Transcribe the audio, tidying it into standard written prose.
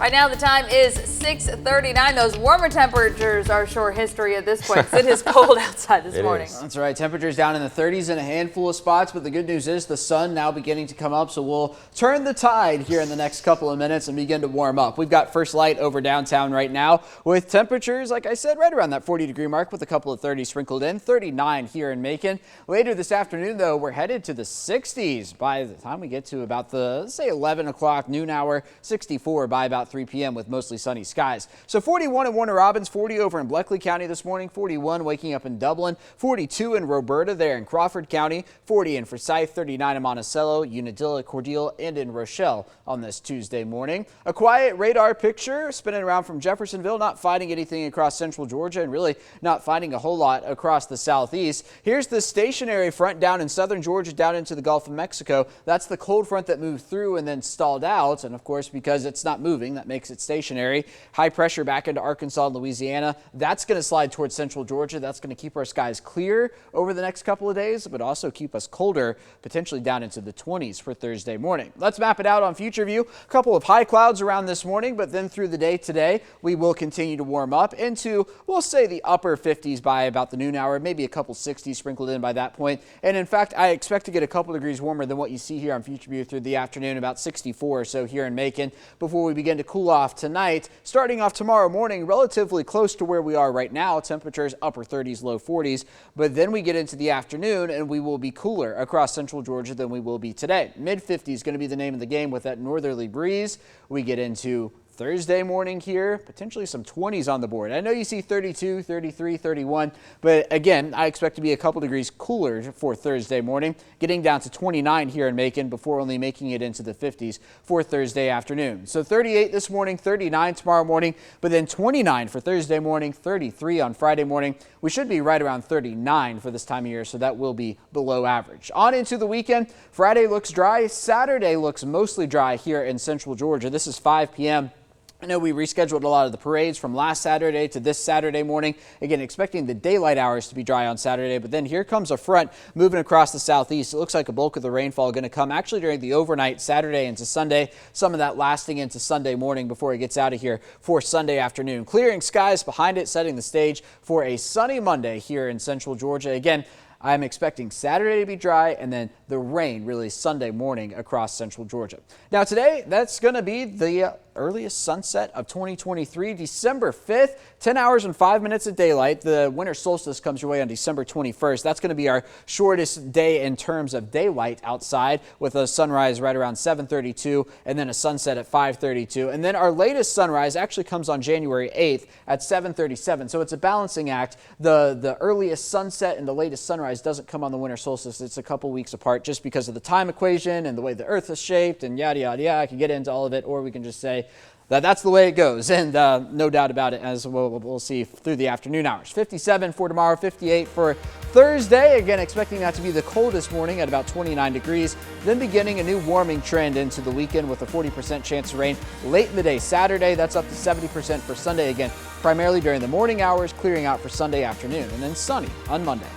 Right now the time is 6:39. Those warmer temperatures are short history at this point. It is cold outside this morning. That's right. Temperatures down in the 30s in a handful of spots, but the good news is the sun now beginning to come up, so we'll turn the tide here in the next couple of minutes and begin to warm up. We've got first light over downtown right now with temperatures, like I said, right around that 40-degree mark with a couple of 30s sprinkled in. 39 here in Macon. Later this afternoon, though, we're headed to the 60s by the time we get to about the, say, 11 o'clock noon hour. 64 by about 3 p.m. with mostly sunny skies. So 41 in Warner Robins, 40 over in Bleckley County this morning, 41 waking up in Dublin, 42 in Roberta there in Crawford County, 40 in Forsyth, 39 in Monticello, Unadilla, Cordele, and in Rochelle on this Tuesday morning. A quiet radar picture spinning around from Jeffersonville, not finding anything across central Georgia and really not finding a whole lot across the southeast. Here's the stationary front down in southern Georgia down into the Gulf of Mexico. That's the cold front that moved through and then stalled out, and of course because it's not moving, that makes it stationary. High pressure back into Arkansas and Louisiana. That's going to slide towards central Georgia. That's going to keep our skies clear over the next couple of days, but also keep us colder, potentially down into the 20s for Thursday morning. Let's map it out on Future View. A couple of high clouds around this morning, but then through the day today, we will continue to warm up into, we'll say, the upper 50s by about the noon hour, maybe a couple 60s sprinkled in by that point. And in fact, I expect to get a couple degrees warmer than what you see here on Future View through the afternoon, about 64 or so here in Macon, before we begin to cool off tonight. Starting off tomorrow morning, relatively close to where we are right now. Temperatures upper 30s, low 40s. But then we get into the afternoon and we will be cooler across central Georgia than we will be today. Mid 50s going to be the name of the game with that northerly breeze. We get into Thursday morning here, potentially some 20s on the board. I know you see 32, 33, 31, but again, I expect to be a couple degrees cooler for Thursday morning, getting down to 29 here in Macon before only making it into the 50s for Thursday afternoon. So 38 this morning, 39 tomorrow morning, but then 29 for Thursday morning, 33 on Friday morning. We should be right around 39 for this time of year, so that will be below average. On into the weekend, Friday looks dry, Saturday looks mostly dry here in central Georgia. This is 5 p.m. I know we rescheduled a lot of the parades from last Saturday to this Saturday morning. Again, expecting the daylight hours to be dry on Saturday, but then here comes a front moving across the southeast. It looks like a bulk of the rainfall going to come actually during the overnight Saturday into Sunday, some of that lasting into Sunday morning before it gets out of here for Sunday afternoon. Clearing skies behind it, setting the stage for a sunny Monday here in central Georgia. Again, I'm expecting Saturday to be dry and then the rain really Sunday morning across central Georgia. Now today, that's going to be the earliest sunset of 2023, December 5th, 10 hours and 5 minutes of daylight. The winter solstice comes your way on December 21st. That's going to be our shortest day in terms of daylight outside, with a sunrise right around 7:32 and then a sunset at 5:32. And then our latest sunrise actually comes on January 8th at 7:37. So it's a balancing act. The earliest sunset and the latest sunrise doesn't come on the winter solstice. It's a couple weeks apart just because of the time equation and the way the earth is shaped and yada, yada, yada. I can get into all of it, or we can just say that's the way it goes, and no doubt about it, as we'll see through the afternoon hours. 57 for tomorrow, 58 for Thursday. Again, expecting that to be the coldest morning at about 29 degrees. Then beginning a new warming trend into the weekend with a 40% chance of rain late in the day Saturday. That's up to 70% for Sunday again, primarily during the morning hours, clearing out for Sunday afternoon, and then sunny on Monday.